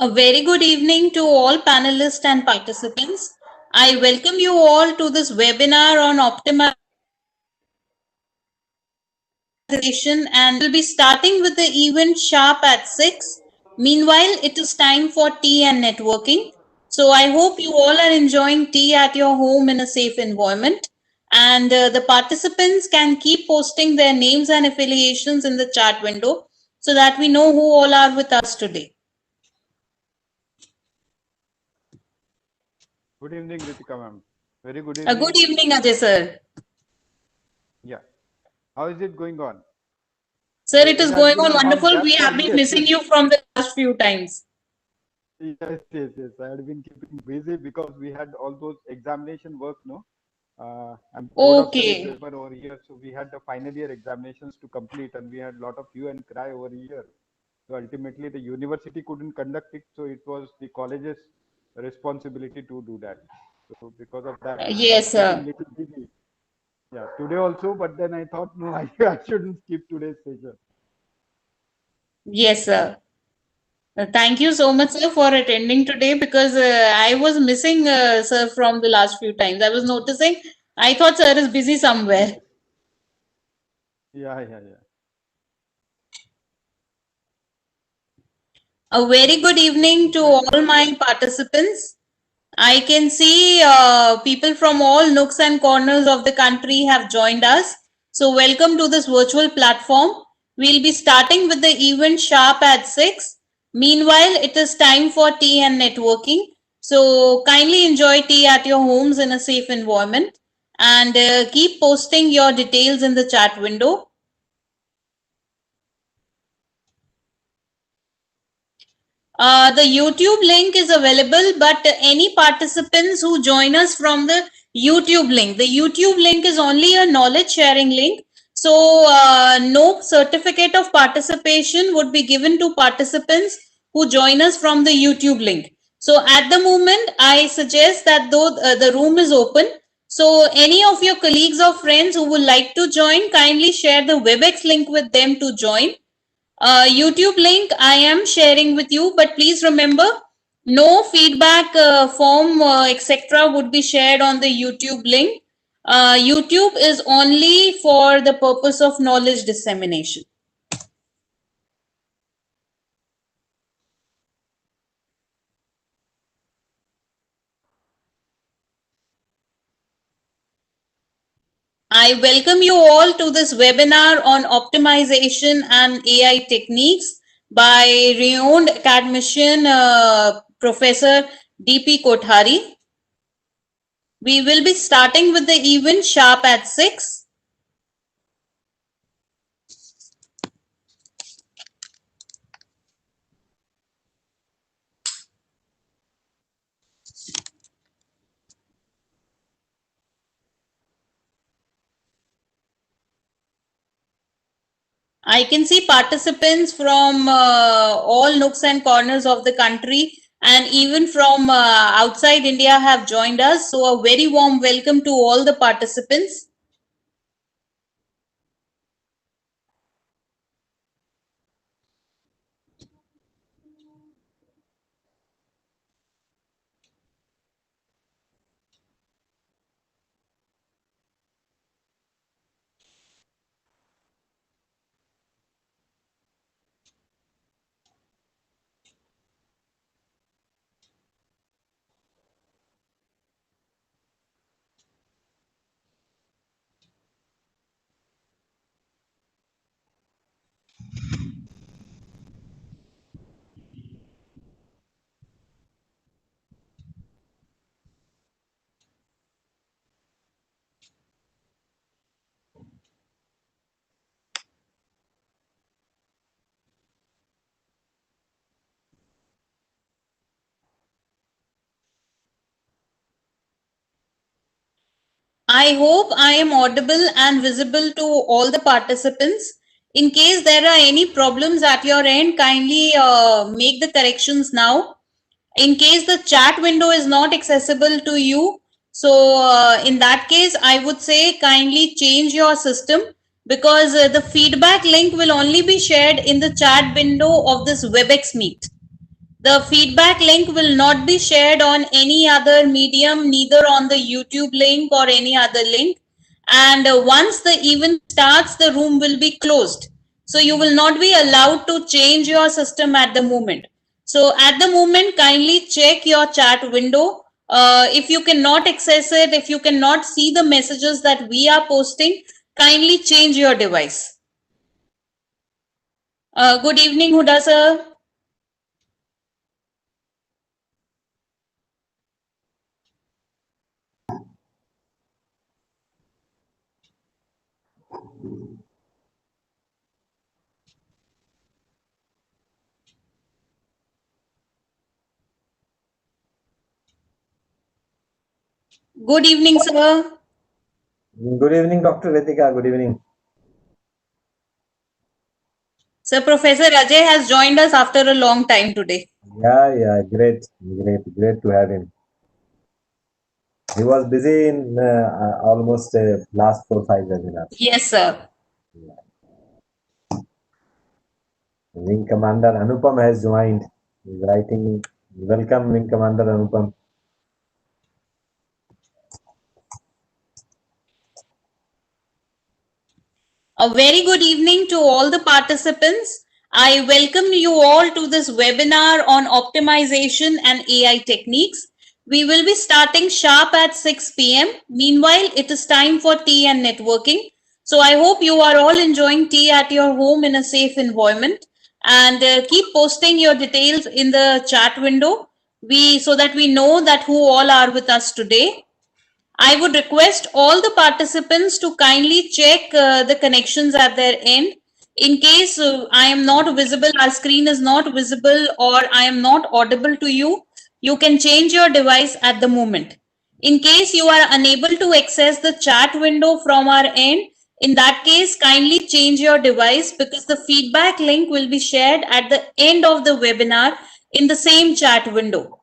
A very good evening to all panelists and participants. I welcome you all to this webinar on optimization, and we'll be starting with the event sharp at 6. Meanwhile, it is time for tea and networking. So I hope you all are enjoying tea at your home in a safe environment. And the participants can keep posting their names and affiliations in the chat window so that we know who all are with us today. Good evening, Ritika ma'am. Very good A evening. good evening, Ajay sir. Yeah. How is it going on? Sir, it is has going been on a long wonderful. gap We for have me been as missing well. you from the last few times. Yes. I had been keeping busy because we had all those examination work, no? I'm board of studies Okay. member over here, so we had the final year examinations to complete, and we had a lot of hue and cry over here. So ultimately, the university couldn't conduct it, so it was the college's responsibility to do that. So because of that, I was Yes, keeping sir. little busy. Yeah, today also, but then I thought, no, I shouldn't skip today's session. Yes, sir. Thank you so much, sir, for attending today because I was missing sir from the last few times. I was noticing. I thought sir is busy somewhere. Yeah. A very good evening to all my participants. I can see people from all nooks and corners of the country have joined us. So welcome to this virtual platform. We'll be starting with the event sharp at 6. Meanwhile, it is time for tea and networking. So kindly enjoy tea at your homes in a safe environment and keep posting your details in the chat window. The YouTube link is available, but any participants who join us from the YouTube link is only a knowledge sharing link. So no certificate of participation would be given to participants who join us from the YouTube link. So at the moment, I suggest that though the room is open, so any of your colleagues or friends who would like to join, kindly share the WebEx link with them to join. YouTube link I am sharing with you, but please remember no feedback form etc. would be shared on the YouTube link. YouTube is only for the purpose of knowledge dissemination. I welcome you all to this webinar on optimization and AI techniques by renowned academician Professor D.P. Kothari. We will be starting with the event sharp at 6. I can see participants from all nooks and corners of the country and even from outside India have joined us. So a very warm welcome to all the participants. I hope I am audible and visible to all the participants. In case there are any problems at your end, kindly make the corrections now. In case the chat window is not accessible to you, so in that case, I would say kindly change your system because the feedback link will only be shared in the chat window of this WebEx meet. The feedback link will not be shared on any other medium, neither on the YouTube link or any other link. And once the event starts, the room will be closed. So you will not be allowed to change your system at the moment. So at the moment, kindly check your chat window. If you cannot access it, if you cannot see the messages that we are posting, kindly change your device. Good evening, Huda sir. Good evening, sir. Good evening, Dr. Ritika. Good evening. So Professor Ajay has joined us after a long time today. Yeah, great to have him. He was busy in almost last 4-5 webinars. Yes, sir. Wing Commander Anupam has joined. He's writing, welcome Wing Commander Anupam. A very good evening to all the participants. I welcome you all to this webinar on optimization and AI techniques. We will be starting sharp at 6 p.m. Meanwhile, it is time for tea and networking. So I hope you are all enjoying tea at your home in a safe environment, and keep posting your details in the chat window so that we know that who all are with us today. I would request all the participants to kindly check the connections at their end. In case I am not visible, our screen is not visible, or I am not audible to you, you can change your device at the moment. In case you are unable to access the chat window from our end, in that case, kindly change your device, because the feedback link will be shared at the end of the webinar in the same chat window.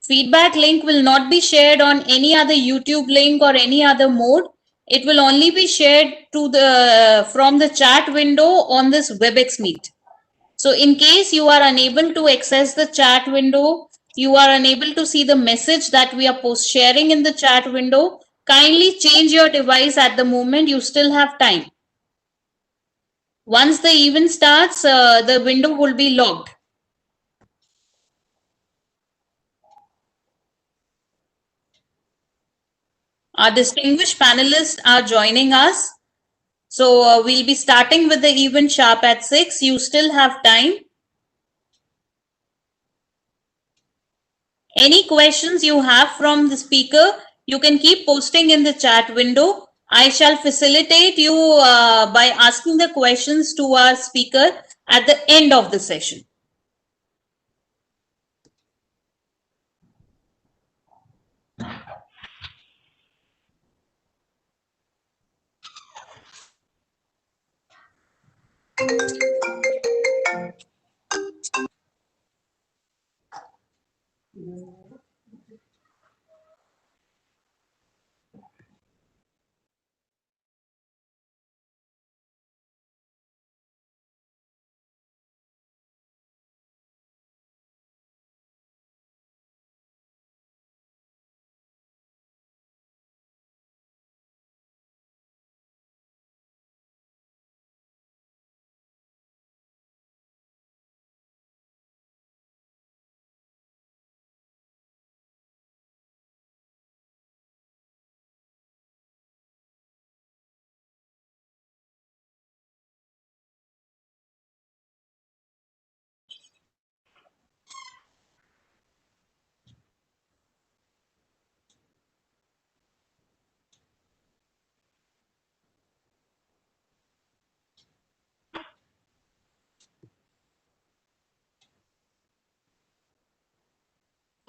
Feedback link will not be shared on any other YouTube link or any other mode. It will only be shared from the chat window on this WebEx Meet. So in case you are unable to access the chat window, you are unable to see the message that we are sharing in the chat window, kindly change your device at the moment. You still have time. Once the event starts, the window will be locked. Our distinguished panelists are joining us. So we'll be starting with the event sharp at 6. You still have time. Any questions you have from the speaker, you can keep posting in the chat window. I shall facilitate you by asking the questions to our speaker at the end of the session.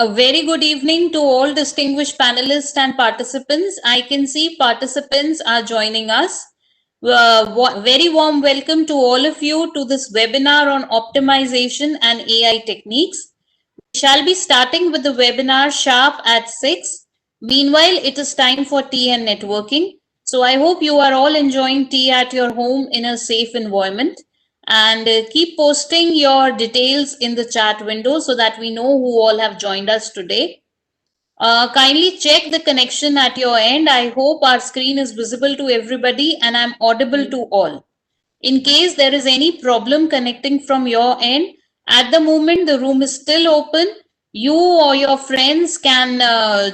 A very good evening to all distinguished panelists and participants. I can see participants are joining us. Very warm welcome to all of you to this webinar on optimization and AI techniques. We shall be starting with the webinar sharp at 6. Meanwhile, it is time for tea and networking. So I hope you are all enjoying tea at your home in a safe environment. and keep posting your details in the chat window so that we know who all have joined us today. Kindly check the connection at your end. I hope our screen is visible to everybody and I'm audible to all. In case there is any problem connecting from your end, at the moment the room is still open. You or your friends can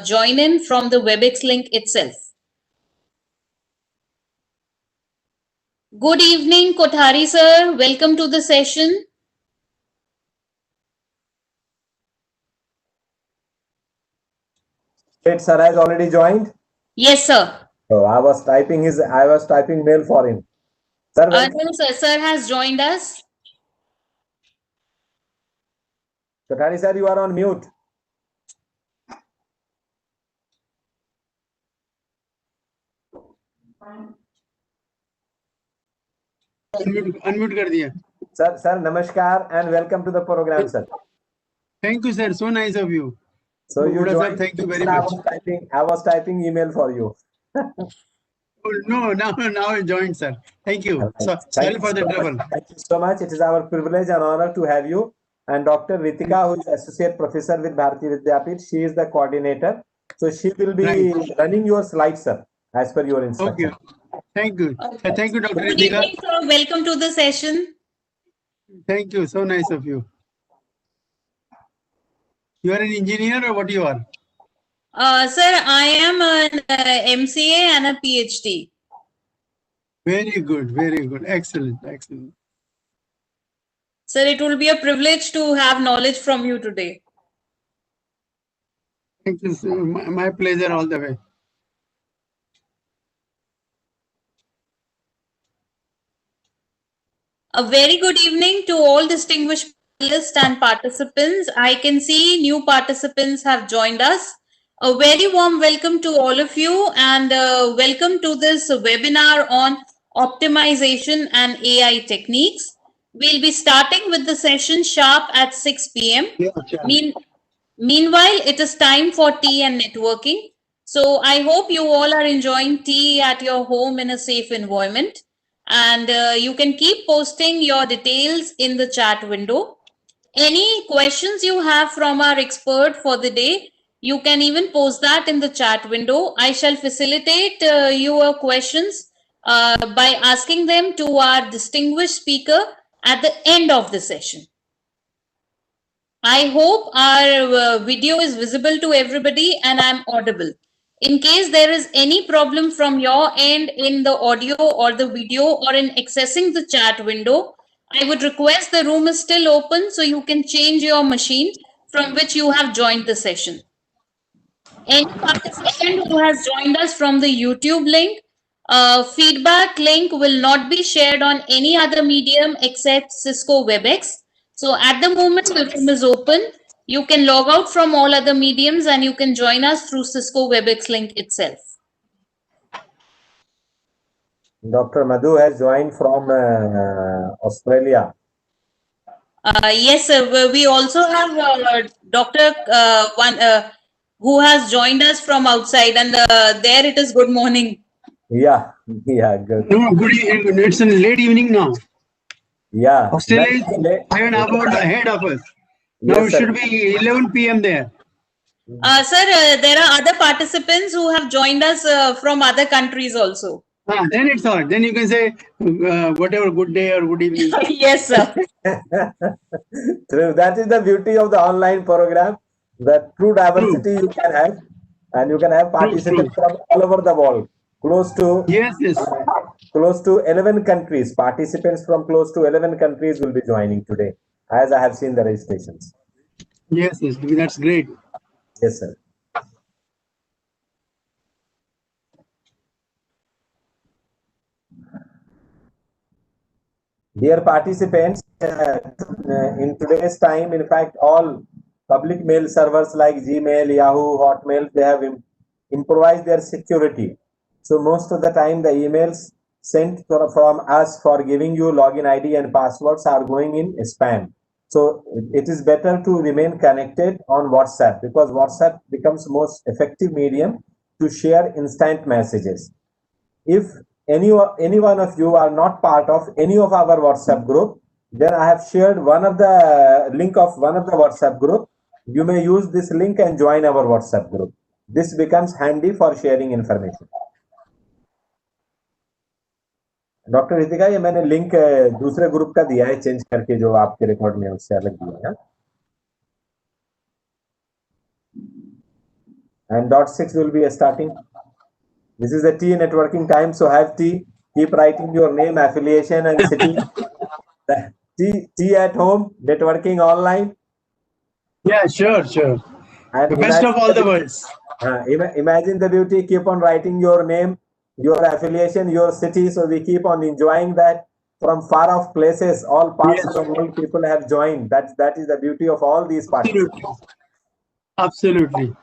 join in from the WebEx link itself. Good evening, Kothari sir. Welcome to the session. Wait, sir has already joined. Yes, sir. So I was typing mail for him. Sir, welcome. No, sir. Sir has joined us. Kothari sir, you are on mute. Unmute कर दिया. Sir, namaskar and welcome to the program, sir. Thank you, sir. So nice of you. So you Buddha sir, joined. thank you very Sir, much. I was typing email for you. Oh, no, now I joined, sir. Thank you. So, sorry for the trouble. Thank you so much. It is our privilege and honor to have you. And Dr. Ritika, who is Associate Professor with Bharati Vidyapith, she is the coordinator. So she will be running your slides, sir, as per your instruction. Okay. Thank you. Thank you, Dr. Good Ritika. evening, sir. Welcome to the session. Thank you. So nice of you. You are an engineer or what you are? Sir, I am an MCA and a PhD. Very good. Very good. Excellent. Excellent. Sir, it will be a privilege to have knowledge from you today. Thank you, sir. My pleasure all the way. A very good evening to all distinguished panelists and participants. I can see new participants have joined us. A very warm welcome to all of you and welcome to this webinar on optimization and AI techniques. We'll be starting with the session sharp at 6 p.m. Yeah, sure. Meanwhile, it is time for tea and networking. So I hope you all are enjoying tea at your home in a safe environment. And you can keep posting your details in the chat window. Any questions you have from our expert for the day, you can even post that in the chat window. I shall facilitate your questions by asking them to our distinguished speaker at the end of the session. I hope our video is visible to everybody and I'm audible. In case there is any problem from your end in the audio or the video or in accessing the chat window, I would request the room is still open so you can change your machine from which you have joined the session. Any participant who has joined us from the YouTube link, feedback link will not be shared on any other medium except Cisco WebEx. So at the moment the room is open. You can log out from all other mediums and you can join us through Cisco WebEx link itself. Dr. Madhu has joined from Australia. Yes, sir. We also have Dr. Who has joined us from outside, and there it is good morning. Yeah, good. No, good evening. It's a late evening now. Yeah. Australia is 7 hours ahead of us. Now Yes, it sir. should be 11 p.m. there. Sir, there are other participants who have joined us from other countries also. Then it's all right. Then you can say whatever, good day or good evening. Yes, sir. True. That is the beauty of the online program. The true diversity you can have, and you can have participants from all over the world. Close to Yes, yes. close to 11 countries. Participants from close to 11 countries will be joining today, as I have seen the registrations. Yes, yes. That's great. Yes, sir. Dear participants, in today's time, in fact, all public mail servers like Gmail, Yahoo, Hotmail, they have improvised their security. So most of the time, the emails sent from us for giving you login ID and passwords are going in spam. So it is better to remain connected on WhatsApp because WhatsApp becomes most effective medium to share instant messages. If any one of you are not part of any of our WhatsApp group, then I have shared one of the link of one of the WhatsApp group. You may use this link and join our WhatsApp group. This becomes handy for sharing information. Doctor Ritika, ये मैंने link दूसरे group का दिया है change करके, जो आपके record में उससे अलग दिया है. And .6 will be starting. This is a tea networking time, so have tea. Keep writing your name, affiliation, and city. Tea at home, networking online. Yeah, sure. And The best of all the worlds. Imagine the beauty. Keep on writing your name, your affiliation, your city. So we keep on enjoying that from far off places. All parts of the world, people have joined. That is the beauty of all these parties. Absolutely.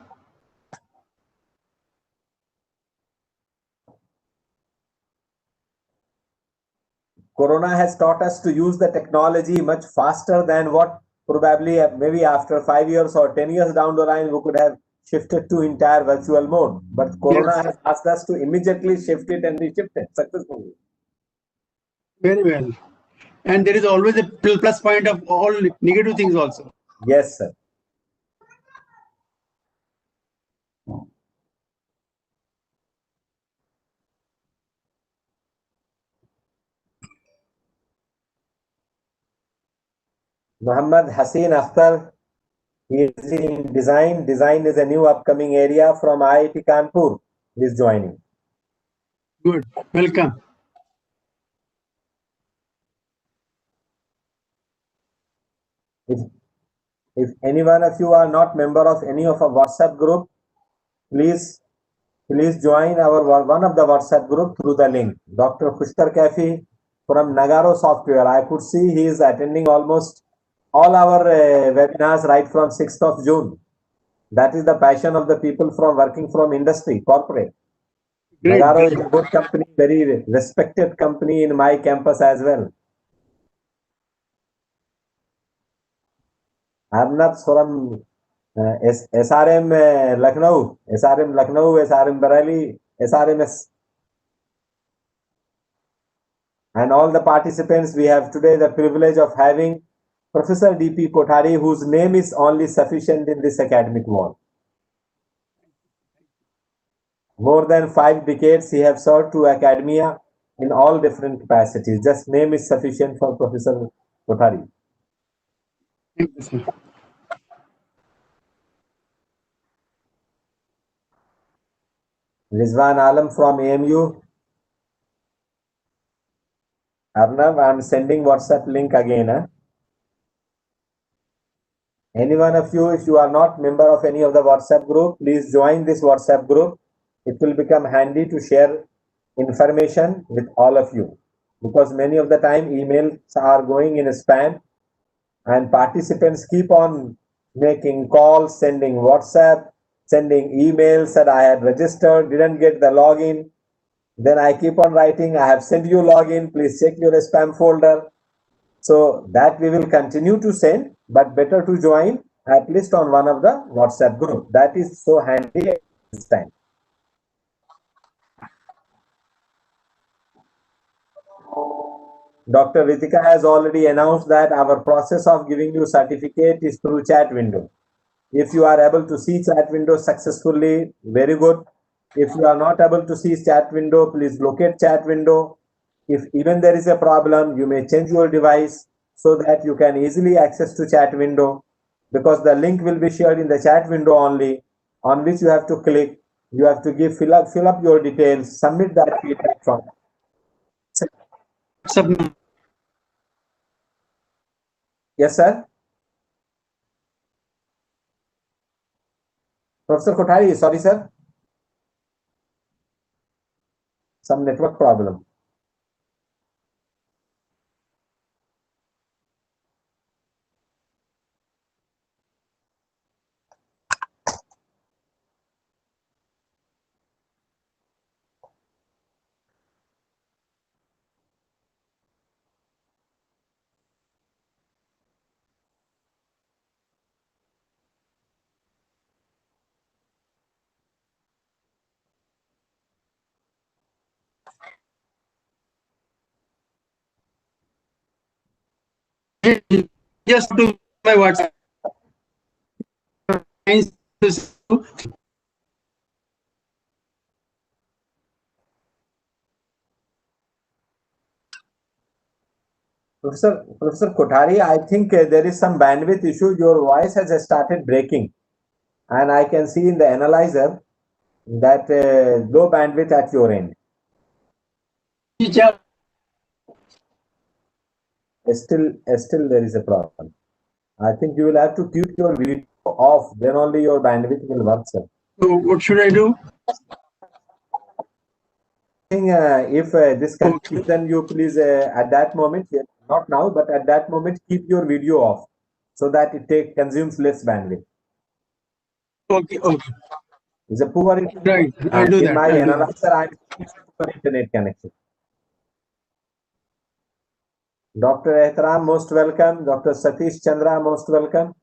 Corona has taught us to use the technology much faster than what probably maybe after 5 years or 10 years down the line we could have shifted to entire virtual mode. But Corona has asked us to immediately shift it, and we shifted successfully. Very well. And there is always a plus point of all negative things also. Yes, sir. Muhammad Haseen Akhtar, he is in design. Design is a new upcoming area from IIT Kanpur. He is joining. Good. Welcome. If any one of you are not member of any of our WhatsApp group, please join our one of the WhatsApp group through the link. Dr. Khushtar Kafi from Nagaro Software. I could see he is attending almost all our webinars right from 6th of June. That is the passion of the people from working from industry, corporate. Great, Nagaro great. is a good company, very respected company in my campus as well. Arnab from SRM Lucknow, SRM Bareilly, SRMS. And all the participants, we have today the privilege of having Professor D.P. Kothari, whose name is only sufficient in this academic wall. More than 5 decades he have served to academia in all different capacities. Just name is sufficient for Professor Kothari. Thank you, sir. Rizwan Alam from AMU. Arnav, I'm sending WhatsApp link again. Any one of you, if you are not member of any of the WhatsApp group, please join this WhatsApp group. It will become handy to share information with all of you, because many of the time emails are going in a spam, and participants keep on making calls, sending WhatsApp, sending emails that I had registered, didn't get the login. Then I keep on writing, I have sent you login, please check your spam folder. So that we will continue to send, but better to join at least on one of the WhatsApp group. That is so handy at this time. Dr. Ritika has already announced that our process of giving you certificate is through chat window. If you are able to see chat window successfully, very good. If you are not able to see chat window, please locate chat window. If even there is a problem, you may change your device so that you can easily access to chat window, because the link will be shared in the chat window only, on which you have to click. You have to fill up your details, submit that feedback form. Yes, sir. Professor Kothari, sorry, sir. Some network problem. Just to my WhatsApp. Professor Kothari, I think there is some bandwidth issue. Your voice has started breaking, and I can see in the analyzer that low bandwidth at your end. Still there is a problem. I think you will have to keep your video off, then only your bandwidth will work, sir. So what should I do? If this continues, then you please at that moment, not now, but at that moment, keep your video off so that it consumes less bandwidth. Okay, okay. It's a poor Right, I'll do in that. my I'll do analyzer, I'm poor internet connection. Dr. Ehtaram, most welcome. Dr. Satish Chandra, most welcome.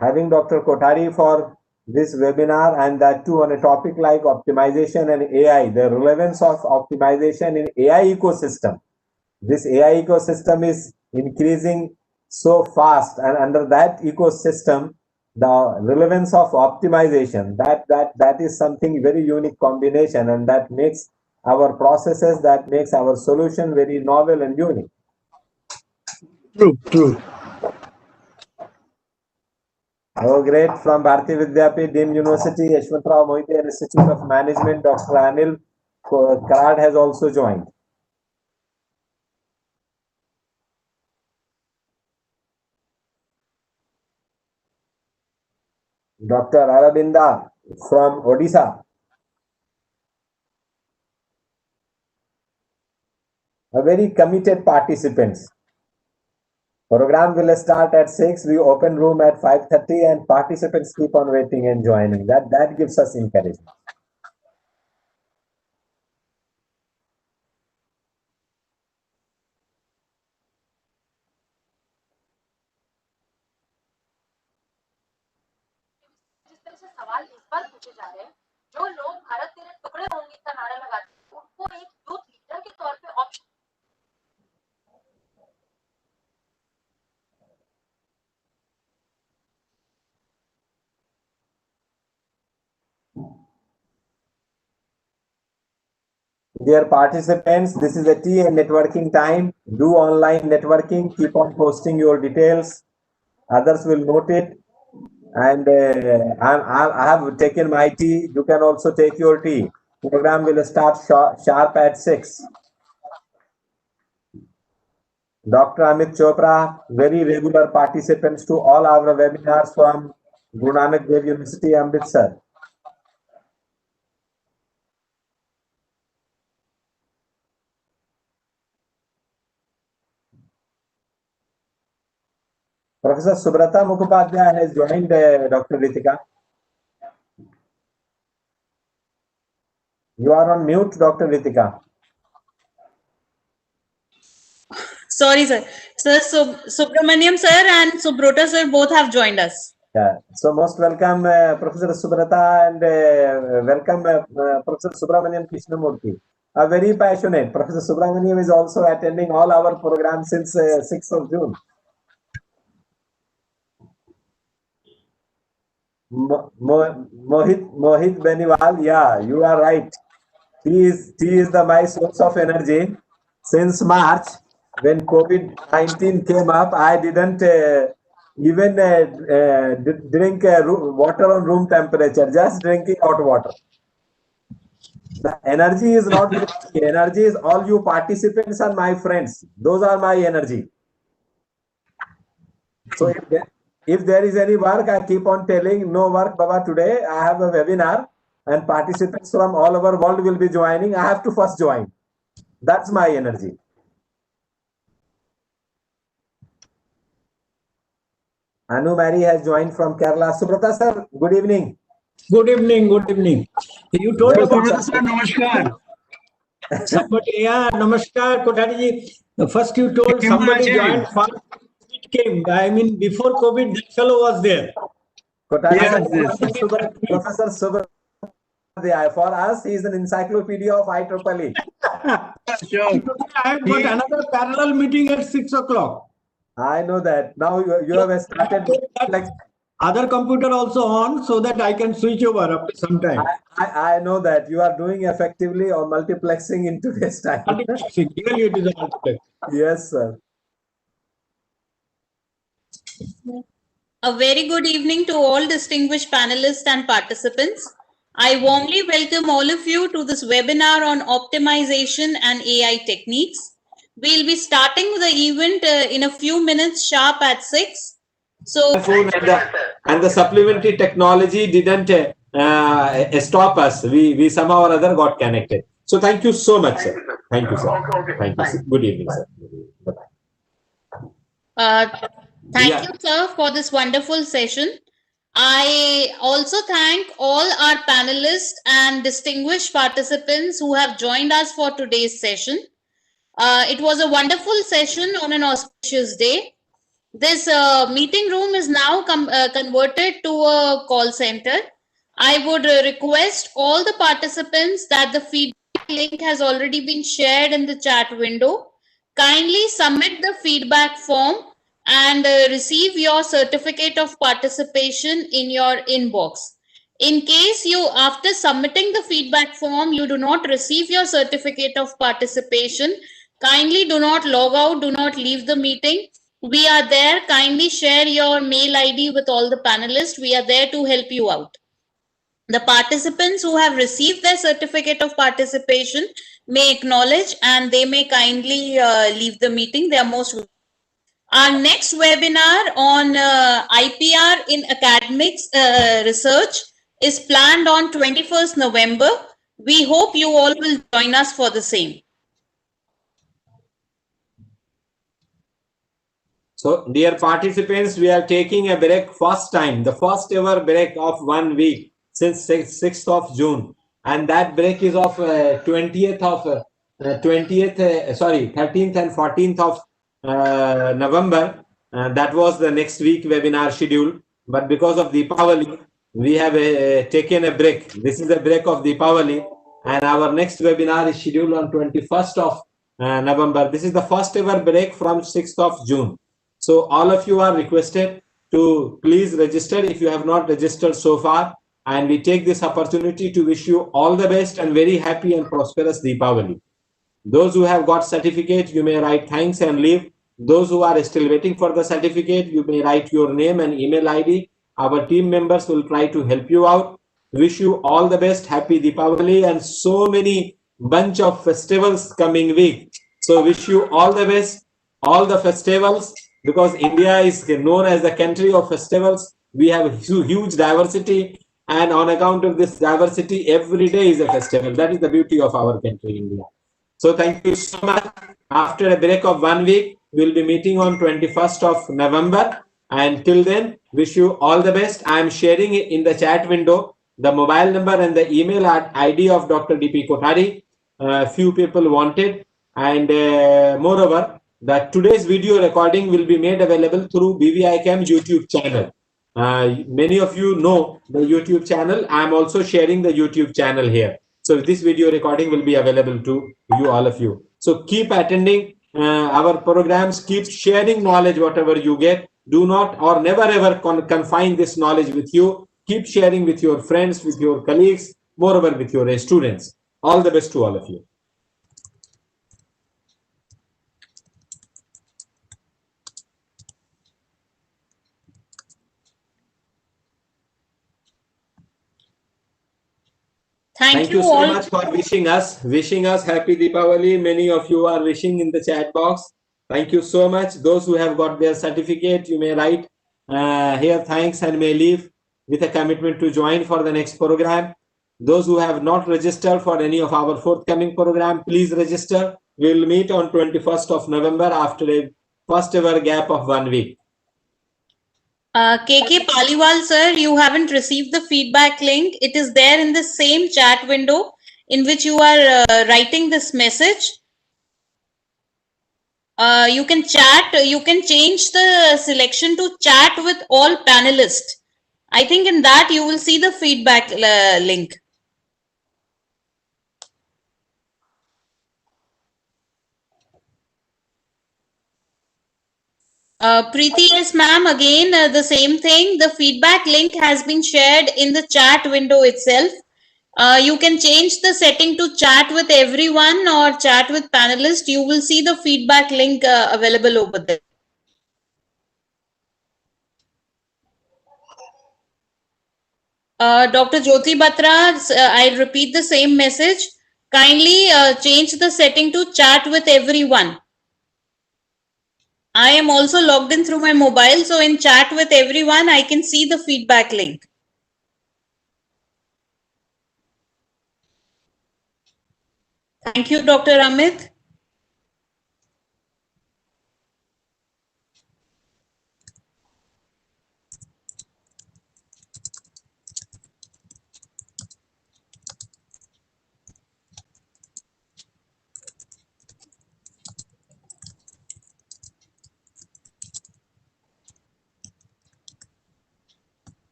Having Dr. Kothari for this webinar, and that too on a topic like optimization and AI, the relevance of optimization in AI ecosystem. This AI ecosystem is increasing so fast, and under that ecosystem, the relevance of optimization, that is something very unique combination, and that makes our processes, that makes our solution very novel and unique. True, true. Oh, great. From Bharati Vidyapit, Deemed University, Yashwantrao Mohite Institute of Management, Dr. Anil Karad has also joined. Dr. Arabinda from Odisha. A very committed participants. Program will start at 6. We open room at 5:30, and participants keep on waiting and joining. That gives us encouragement. से सवाल इस बार पूछे जा रहे हैं, जो लोग भारत तेरे टुकड़े होंगे का नारा लगाते हैं, उनको एक यूथ लीडर के तौर पे option Dear participants, this is a tea and networking time. Do online networking. Keep on posting your details. Others will note it. And I have taken my tea. You can also take your tea. Program will start sharp at 6. Dr. Amit Chopra, very regular participants to all our webinars from Guru Nanak Dev University, Amritsar. Professor Subrata Mukhopadhyay has joined Dr. Ritika. You are on mute, Dr. Ritika. Sorry, sir. Sir, Subramaniam sir and Subrota sir both have joined us. Yeah. So most welcome Professor Subrata, and welcome Professor Subramaniam Krishnamurthy. A very passionate. Professor Subramaniam is also attending all our programs since 6th of June. Mohit Beniwal, yeah, you are right. He is my source of energy. Since March, when COVID-19 came up, I didn't even drink water on room temperature, just drinking hot water. The energy is not energy is all you participants and my friends. Those are my energy. So if there is any work, I keep on telling, no work, Baba, today I have a webinar and participants from all over world will be joining. I have to first join. That's my energy. Anu Mary has joined from Kerala. Subrata sir, good evening. Good evening, good evening. You told Welcome, about sir. Namaskar. somebody, yeah, Namaskar, Kothari ji. First you told somebody joined fast, it came. I mean, before COVID, that fellow was there. Kothari Yes, sir, yes. Professor Subrata. For us, he is an encyclopedia of IEEE. Sure. Today I have got another parallel meeting at 6 o'clock. I know that. Now you have started. Like, Other computer also on so that I can switch over after some time. I know that you are doing effectively or multiplexing in today's time. Multiplexing. Really, it is a multiplex. Yes, sir. A very good evening to all distinguished panelists and participants. I warmly welcome all of you to this webinar on optimization and AI techniques. We'll be starting the event in a few minutes sharp at 6. So, and the supplementary technology didn't stop us. We somehow or other got connected. So thank you so much, sir. Thank you, sir. Thank you, sir. Good evening, sir. thank you, sir, for this wonderful session. I also thank all our panelists and distinguished participants who have joined us for today's session. It was a wonderful session on an auspicious day. This meeting room is now converted to a call center. I would request all the participants that the feedback link has already been shared in the chat window. Kindly submit the feedback form and receive your certificate of participation in your inbox. In case you, after submitting the feedback form, you do not receive your certificate of participation, kindly do not log out, do not leave the meeting. We are there. Kindly share your mail ID with all the panelists. We are there to help you out. The participants who have received their certificate of participation may acknowledge and they may kindly leave the meeting. They are most welcome. Our next webinar on IPR in academics research is planned on 21st November. We hope you all will join us for the same. So, dear participants, we are taking a break first time, the first ever break of 1 week since 6th of June. And that break is of 13th and 14th of November. That was the next week webinar schedule. But because of Deepavali, we have taken a break. This is a break of Deepavali. And our next webinar is scheduled on 21st of November. This is the first ever break from 6th of June. So all of you are requested to please register if you have not registered so far. And we take this opportunity to wish you all the best and very happy and prosperous Deepavali. Those who have got certificate, you may write thanks and leave. Those who are still waiting for the certificate, you may write your name and email ID. Our team members will try to help you out. Wish you all the best, happy Deepavali, and so many bunch of festivals coming week. So wish you all the best, all the festivals, because India is known as the country of festivals. We have huge diversity, and on account of this diversity, every day is a festival. That is the beauty of our country, India. So thank you so much. After a break of 1 week, we'll be meeting on 21st of November. And till then, wish you all the best. I am sharing in the chat window the mobile number and the email ID of Dr. D.P. Kothari. Few people wanted. And moreover, that today's video recording will be made available through BVICAM YouTube channel. Many of you know the YouTube channel. I am also sharing the YouTube channel here. So this video recording will be available to you, all of you. So keep attending our programs, keep sharing knowledge, whatever you get. Do not or never ever confine this knowledge with you. Keep sharing with your friends, with your colleagues, moreover with your students. All the best to all of you. Thank you so all much for wishing us happy Deepavali. Many of you are wishing in the chat box. Thank you so much. Those who have got their certificate, you may write here thanks and may leave with a commitment to join for the next program. Those who have not registered for any of our forthcoming program, please register. We will meet on 21st of November after a first ever gap of 1 week. KK Paliwal sir, you haven't received the feedback link. It is there in the same chat window in which you are writing this message. You can chat, you can change the selection to chat with all panelists. I think in that you will see the feedback link. Preeti, yes, ma'am. Again, the same thing. The feedback link has been shared in the chat window itself. You can change the setting to chat with everyone or chat with panelists. You will see the feedback link available over there. Dr. Jyoti Batra, I repeat the same message. Kindly change the setting to chat with everyone. I am also logged in through my mobile, so in chat with everyone, I can see the feedback link. Thank you, Dr. Amit.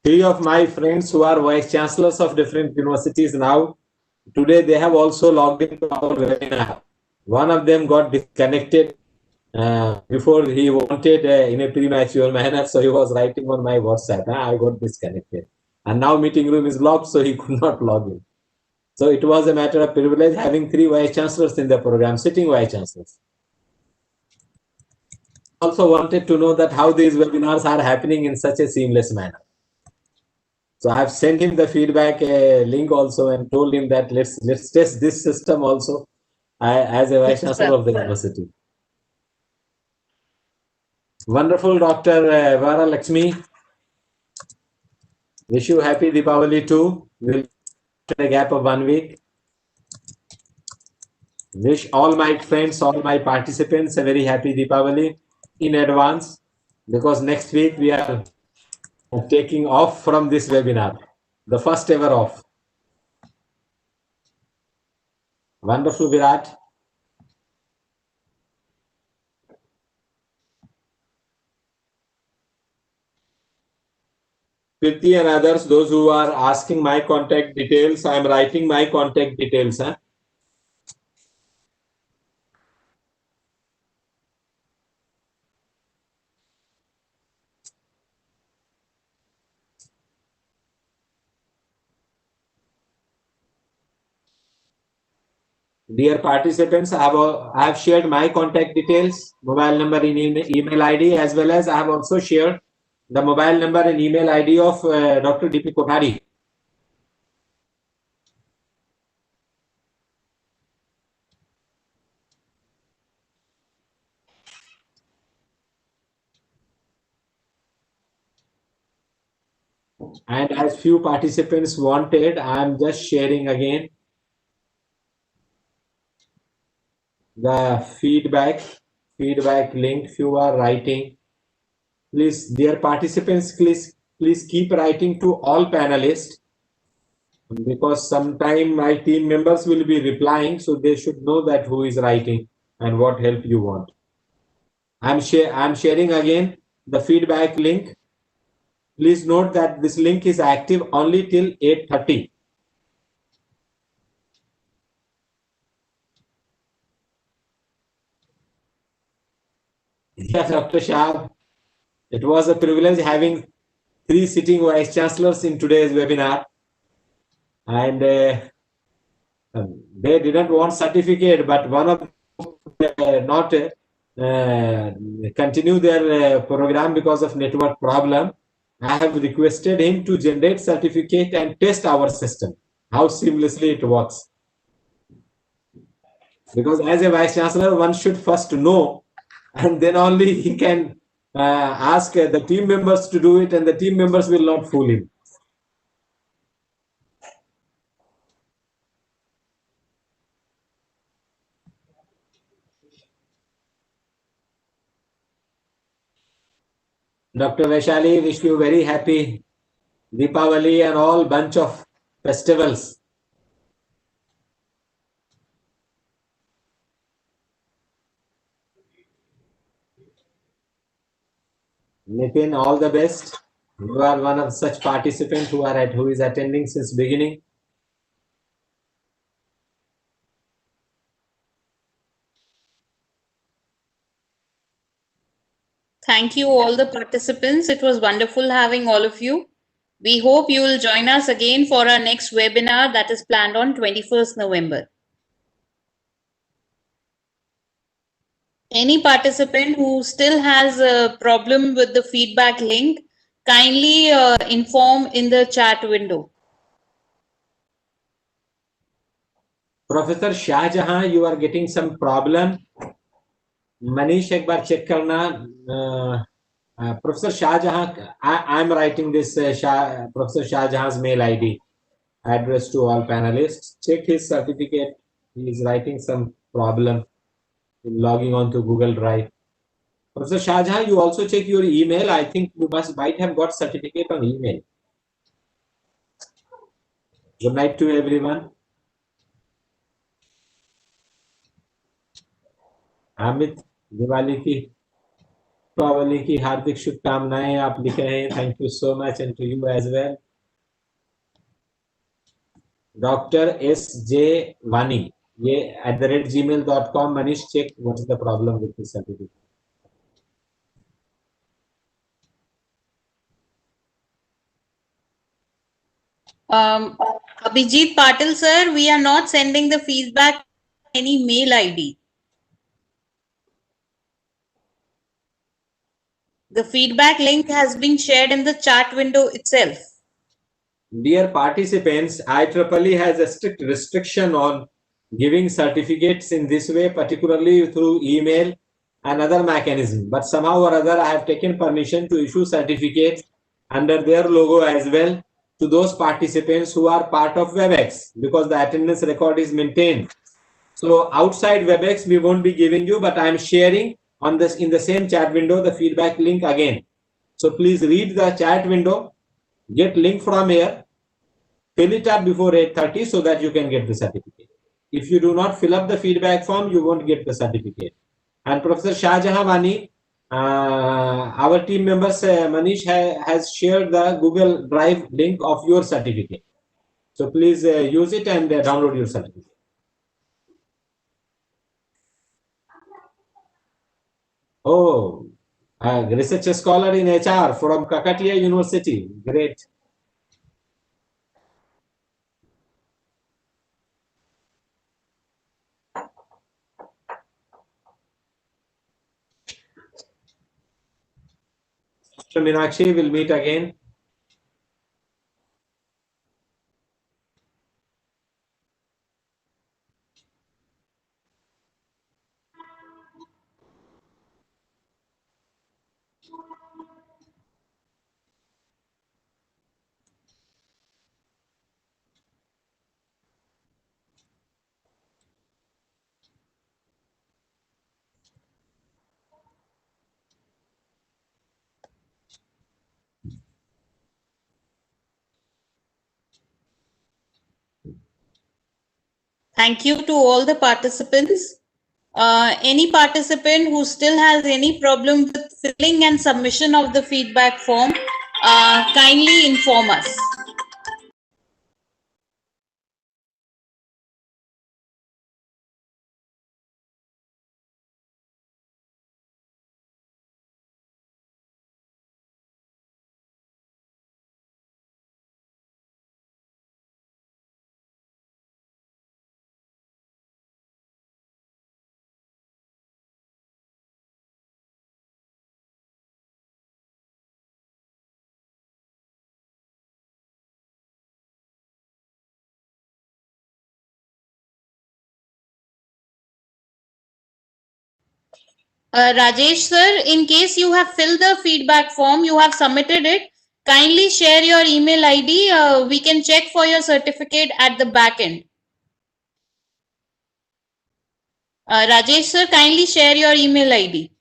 Three of my friends who are vice chancellors of different universities now, today they have also logged into our webinar. One of them got disconnected before he wanted in a premature manner, so he was writing on my WhatsApp. I got disconnected. And now meeting room is locked, so he could not log in. So it was a matter of privilege having three vice chancellors in the program, sitting vice chancellors. Also wanted to know that how these webinars are happening in such a seamless manner. So I have sent him the feedback link also and told him that let's test this system also as a vice chancellor of the university. Wonderful, Dr. Vara Lakshmi. Wish you happy Deepavali too. We'll take a gap of 1 week. Wish all my friends, all my participants a very happy Deepavali in advance, because next week we are taking off from this webinar, the first ever off. Wonderful, Virat. Priti and others, those who are asking my contact details, I am writing my contact details. Huh? Dear participants, I have shared my contact details, mobile number and email ID, as well as I have also shared the mobile number and email ID of Dr. D.P. Kothari. And as few participants wanted, I am just sharing again the feedback link. Few are writing. Please, dear participants, please keep writing to all panelists, because sometime my team members will be replying, so they should know that who is writing and what help you want. I'm sharing again the feedback link. Please note that this link is active only till 8:30. Yes, Dr. Shah, it was a privilege having three sitting vice chancellors in today's webinar, and they didn't want certificate, but one of them not continue their program because of network problem. I have requested him to generate certificate and test our system, how seamlessly it works. Because as a vice chancellor, one should first know, and then only he can ask the team members to do it, and the team members will not fool him. Dr. Vaishali, wish you very happy Deepavali and all bunch of festivals. Nitin, all the best. You are one of such participants who is attending since beginning. Thank you, all the participants. It was wonderful having all of you. We hope you will join us again for our next webinar that is planned on 21st November. Any participant who still has a problem with the feedback link, kindly inform in the chat window. Professor Shahjahan, you are getting some problem. Manish, एक बार check करना. Professor Shahjahan, I'm writing this Professor Shahjahan's mail ID address to all panelists. Check his certificate. He is writing some problem in logging on to Google Drive. Professor Shahjahan, you also check your email. I think you might have got certificate on email. Good night to everyone. Amit, Deepawali की हार्दिक शुभकामनाएं आप लिखे हैं. Thank you so much, and to you as well. Dr. S.J. Vani, ये @gmail.com. Manish, check what is the problem with this certificate. Abhijit Patil sir, we are not sending the feedback any mail ID. The feedback link has been shared in the chat window itself. Dear participants, IEEE has a strict restriction on giving certificates in this way, particularly through email and other mechanism. But somehow or other, I have taken permission to issue certificates under their logo as well to those participants who are part of WebEx, because the attendance record is maintained. So outside WebEx, we won't be giving you, but I am sharing on this in the same chat window the feedback link again. So please read the chat window, get link from here, fill it up before 8:30 so that you can get the certificate. If you do not fill up the feedback form, you won't get the certificate. And Professor Shahjahan Vani, our team members, Manish has shared the Google Drive link of your certificate. So please use it and download your certificate. Oh, research scholar in HR from Kakatiya University. Great. So Meenakshi, will meet again. Thank you to all the participants. Any participant who still has any problem with filling and submission of the feedback form, kindly inform us. Rajesh sir, in case you have filled the feedback form, you have submitted it, kindly share your email ID. We can check for your certificate at the back end. Rajesh sir, kindly share your email ID.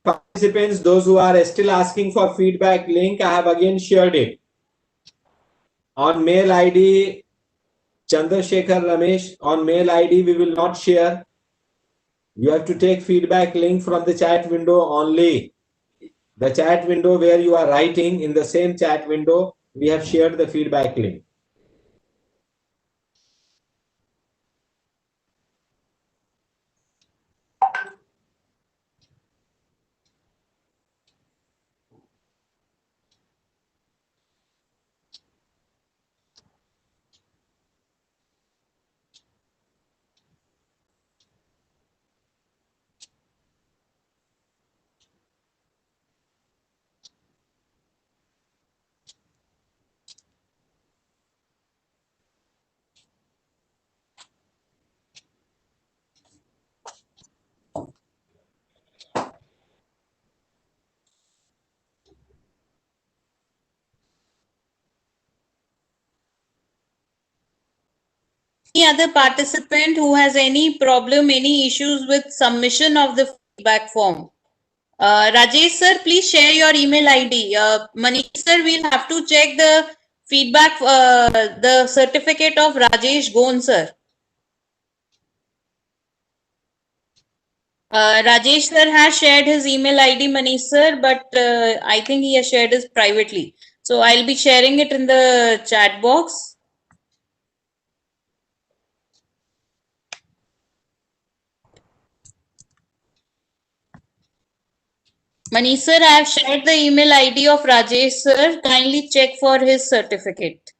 Participants, those who are still asking for feedback link, I have again shared it. On mail ID, Chandrasekhar Ramesh, on mail ID, we will not share. You have to take feedback link from the chat window only. The chat window where you are writing, in the same chat window, we have shared the feedback link. Any other participant who has any problem, any issues with submission of the feedback form? Rajesh sir, please share your email ID. Manish sir, we'll have to check the feedback, the certificate of Rajesh Gon sir. Rajesh sir has shared his email ID, Manish sir, but I think he has shared it privately. So I'll be sharing it in the chat box. Manish sir, I have shared the email ID of Rajesh sir. Kindly check for his certificate.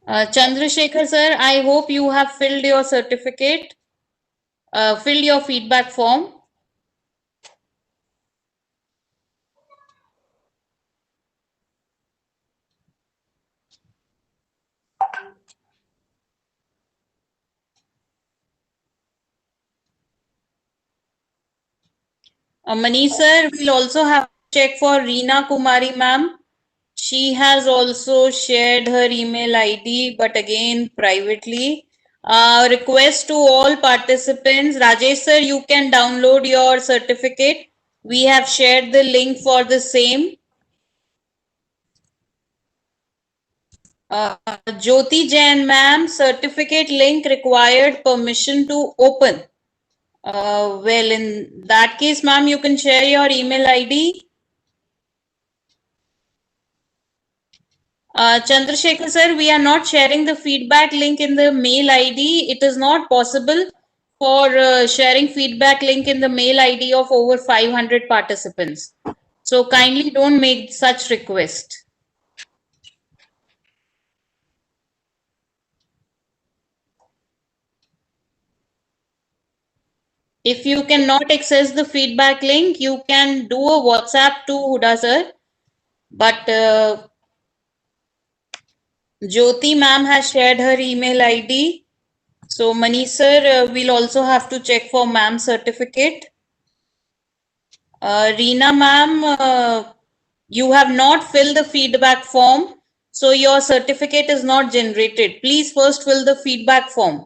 Chandrasekhar sir, I hope you have filled your certificate, filled your feedback form. Manish sir, we'll also have to check for Reena Kumari ma'am. She has also shared her email ID, but again privately. Request to all participants, Rajesh sir, you can download your certificate. We have shared the link for the same. Jyoti Jain ma'am, certificate link required permission to open. Well, in that case, ma'am, you can share your email ID. Chandrasekhar sir, we are not sharing the feedback link in the mail ID. It is not possible for sharing feedback link in the mail ID of over 500 participants. So kindly don't make such request. If you cannot access the feedback link, you can do a WhatsApp to Huda sir. But Jyoti ma'am has shared her email ID. So Manish sir, we'll also have to check for ma'am certificate. Reena ma'am, you have not filled the feedback form. So your certificate is not generated. Please first fill the feedback form.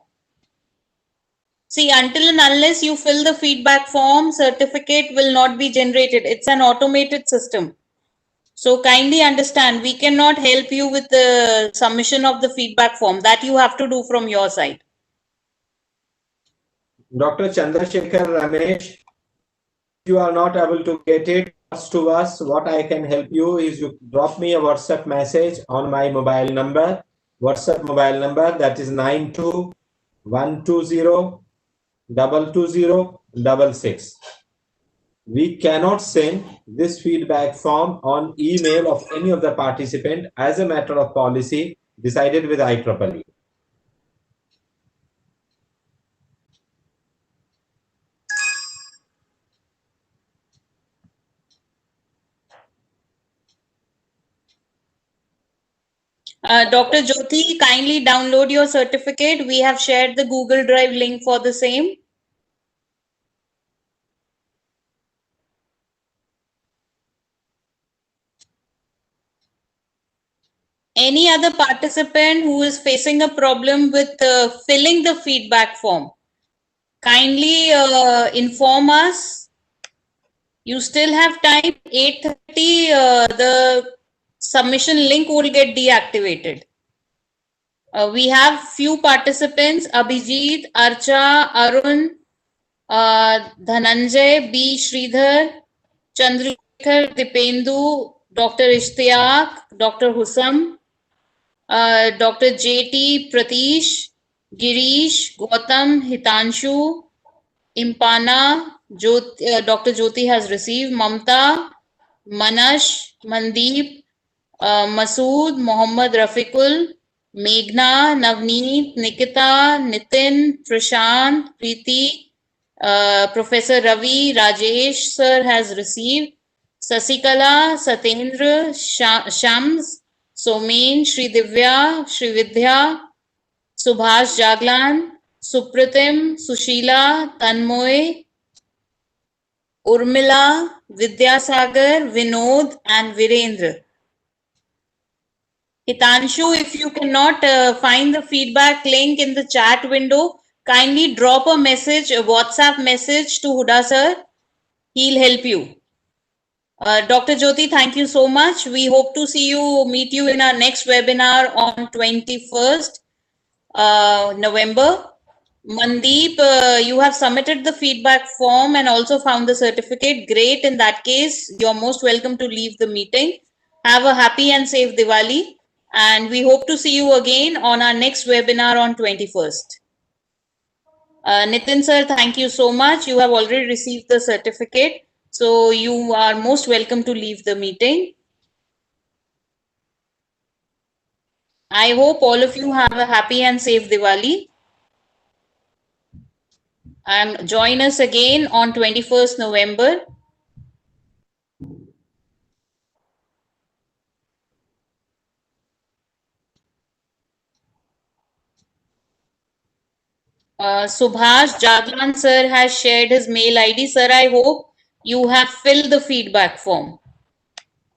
See, until and unless you fill the feedback form, certificate will not be generated. It's an automated system. So kindly understand, we cannot help you with the submission of the feedback form. That you have to do from your side. Dr. Chandrasekhar Ramesh, if you are not able to get it, to us, what I can help you is you drop me a WhatsApp message on my mobile number. WhatsApp mobile number, that is 92-120-220-66. We cannot send this feedback form on email of any of the participant as a matter of policy decided with IEEE. Dr. Jyoti, kindly download your certificate. We have shared the Google Drive link for the same. Any other participant who is facing a problem with filling the feedback form, kindly inform us. You still have time. 8:30, the submission link will get deactivated. We have few participants: Abhijit, Archa, Arun, Dhananjay, B. Sridhar, Chandrasekhar, Dipendu, Dr. Ishtiyaq, Dr. Husam, Dr. J.T. Pratish, Girish, Gautam, Hitanshu, Impana, Dr. Jyoti has received, Mamta, Manash, Mandeep, Masood, Mohammad Rafiqul, Meghna, Navneet, Nikita, Nitin, Prashant, Preeti, Professor Ravi, Rajesh sir has received, Sasikala, Satendra, Shams, Somen, Shri Divya, Shri Vidya, Subhash Jaglan, Supratim, Sushila, Tanmoy, Urmila, Vidyasagar, Vinod, and Virendra. Hitanshu, if you cannot find the feedback link in the chat window, kindly drop a message, a WhatsApp message to Huda sir. He'll help you. Dr. Jyoti, thank you so much. We hope to meet you in our next webinar on 21st November. Mandeep, you have submitted the feedback form and also found the certificate. Great. In that case, you're most welcome to leave the meeting. Have a happy and safe Diwali. And we hope to see you again on our next webinar on 21st. Nitin sir, thank you so much. You have already received the certificate. So you are most welcome to leave the meeting. I hope all of you have a happy and safe Diwali. And join us again on 21st November. Subhash Jaglan sir has shared his mail ID. Sir, I hope you have filled the feedback form.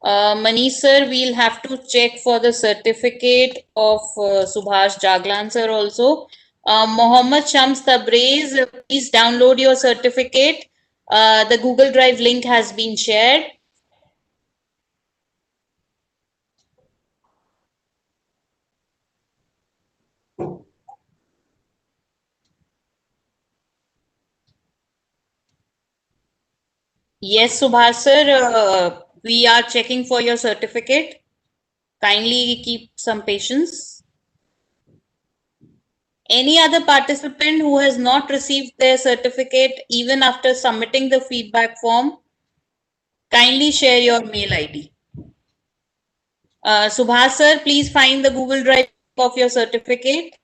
Manish sir, we'll have to check for the certificate of Subhash Jaglan sir also. Mohammed Shams Tabriz, please download your certificate. The Google Drive link has been shared. Yes, Subhash sir, we are checking for your certificate. Kindly keep some patience. Any other participant who has not received their certificate even after submitting the feedback form, kindly share your mail ID. Subhash sir, please find the Google Drive of your certificate.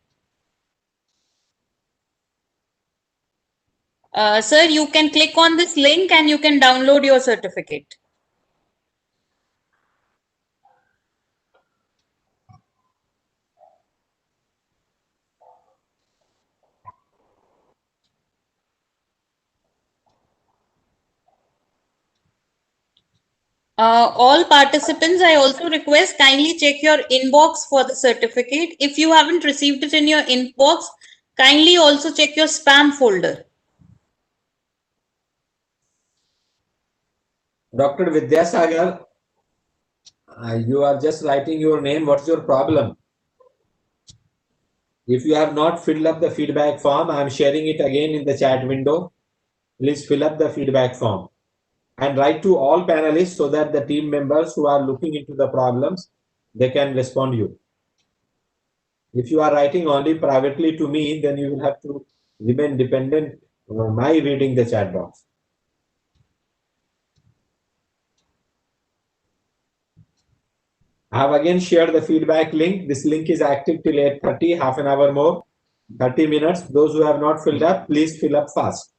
Sir, you can click on this link and you can download your certificate. All participants, I also request kindly check your inbox for the certificate. If you haven't received it in your inbox, kindly also check your spam folder. Dr. Vidyasagar, you are just writing your name. What's your problem? If you have not filled up the feedback form, I am sharing it again in the chat window. Please fill up the feedback form. and write to all panelists so that the team members who are looking into the problems, they can respond to you. If you are writing only privately to me, then you will have to remain dependent on my reading the chat box. I have again shared the feedback link. This link is active till 8:30, half an hour more, 30 minutes. Those who have not filled up, please fill up fast.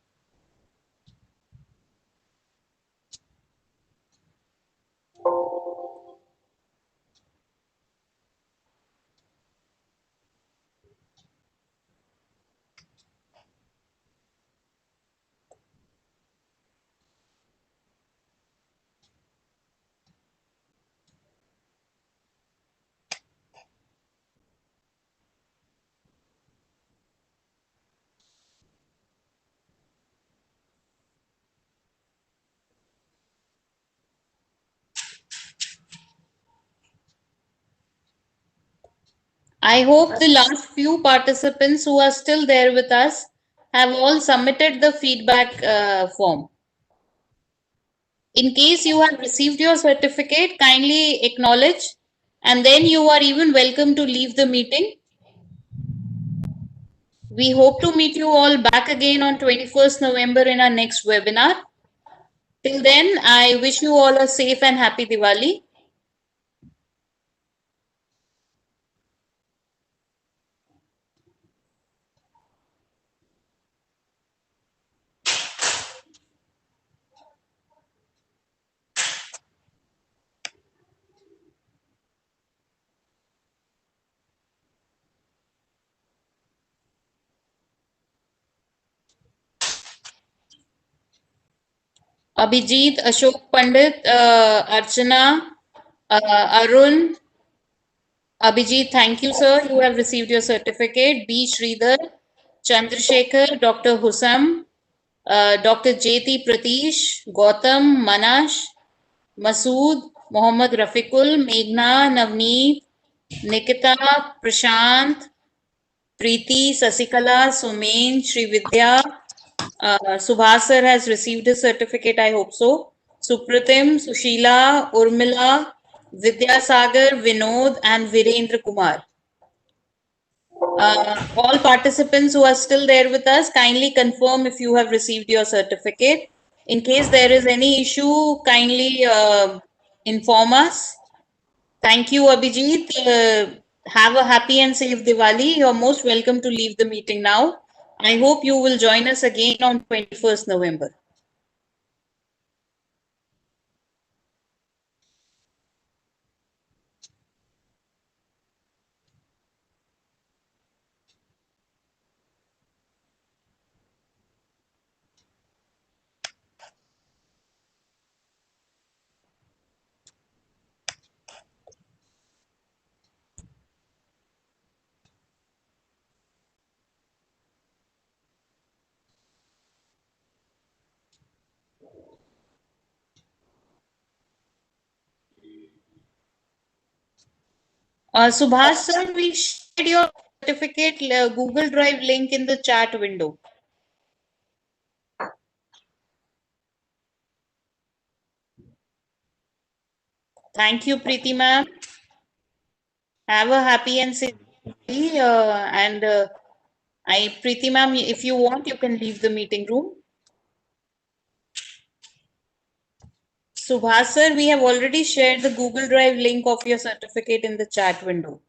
I hope the last few participants who are still there with us have all submitted the feedback form. In case you have received your certificate, kindly acknowledge, and then you are even welcome to leave the meeting. We hope to meet you all back again on 21st November in our next webinar. Till then, I wish you all a safe and happy Diwali. Abhijit, Ashok Pandit, Archana, Arun, Abhijit, thank you, sir. You have received your certificate. B. Sridhar, Chandrasekhar, Dr. Husam, Dr. J.T. Pratish, Gautam, Manash, Masood, Mohammad Rafiqul, Meghna, Navneet, Nikita, Prashant, Preeti, Sasikala, Sumen, Sri Vidya, Subhas sir has received his certificate, I hope so. Supratim, Sushila, Urmila, Vidya Sagar, Vinod, and Virendra Kumar. All participants who are still there with us, kindly confirm if you have received your certificate. In case there is any issue, kindly inform us. Thank you, Abhijit. Have a happy and safe Diwali. You're most welcome to leave the meeting now. I hope you will join us again on 21st November. Subhash sir, we shared your certificate Google Drive link in the chat window. Thank you, Preeti ma'am. Have a happy and safe Diwali, Preeti ma'am, if you want, you can leave the meeting room. Subhash sir, we have already shared the Google Drive link of your certificate in the chat window.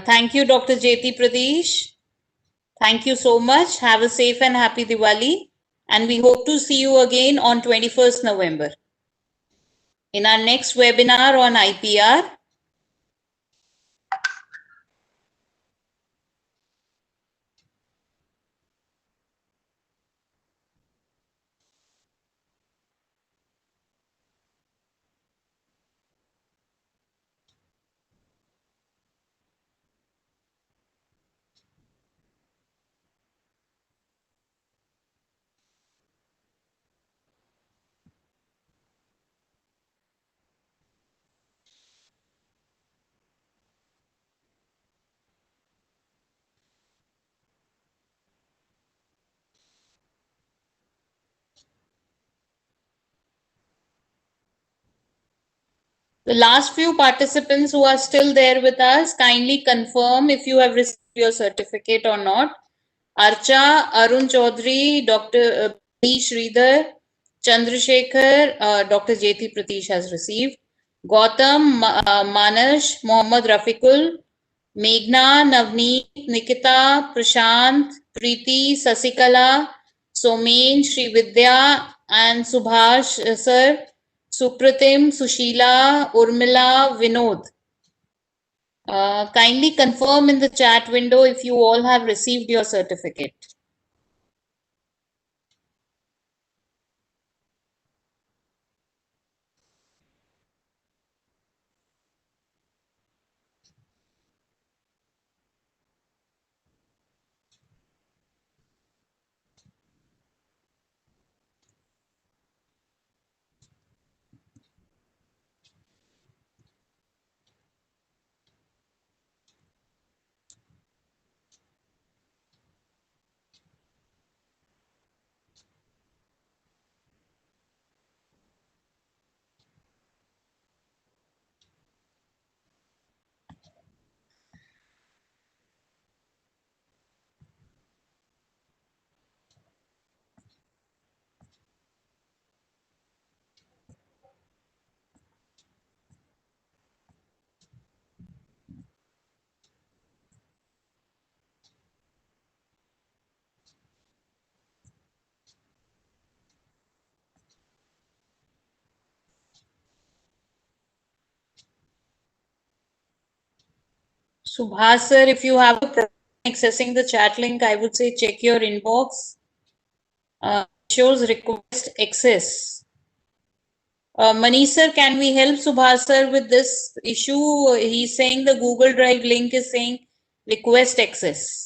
Thank you, Dr. J.T. Pradesh. Thank you so much. Have a safe and happy Diwali. And we hope to see you again on 21st November in our next webinar on IPR. The last few participants who are still there with us, kindly confirm if you have received your certificate or not. Archa, Arun Chaudhary, Dr. P. Sridhar, Chandrasekhar, Dr. Jeti Pratish has received. Gautam, Manash, Mohammad Rafikul, Meghna, Navneet, Nikita, Prashant, Preeti, Sasikala, Somen, Srividya, and Subhash sir, Supratim, Sushila, Urmila, Vinod. Kindly confirm in the chat window if you all have received your certificate. Subhas sir, if you have a problem accessing the chat link, I would say check your inbox. Shows request access. Manish sir, can we help Subhas sir with this issue? He's saying the Google Drive link is saying request access.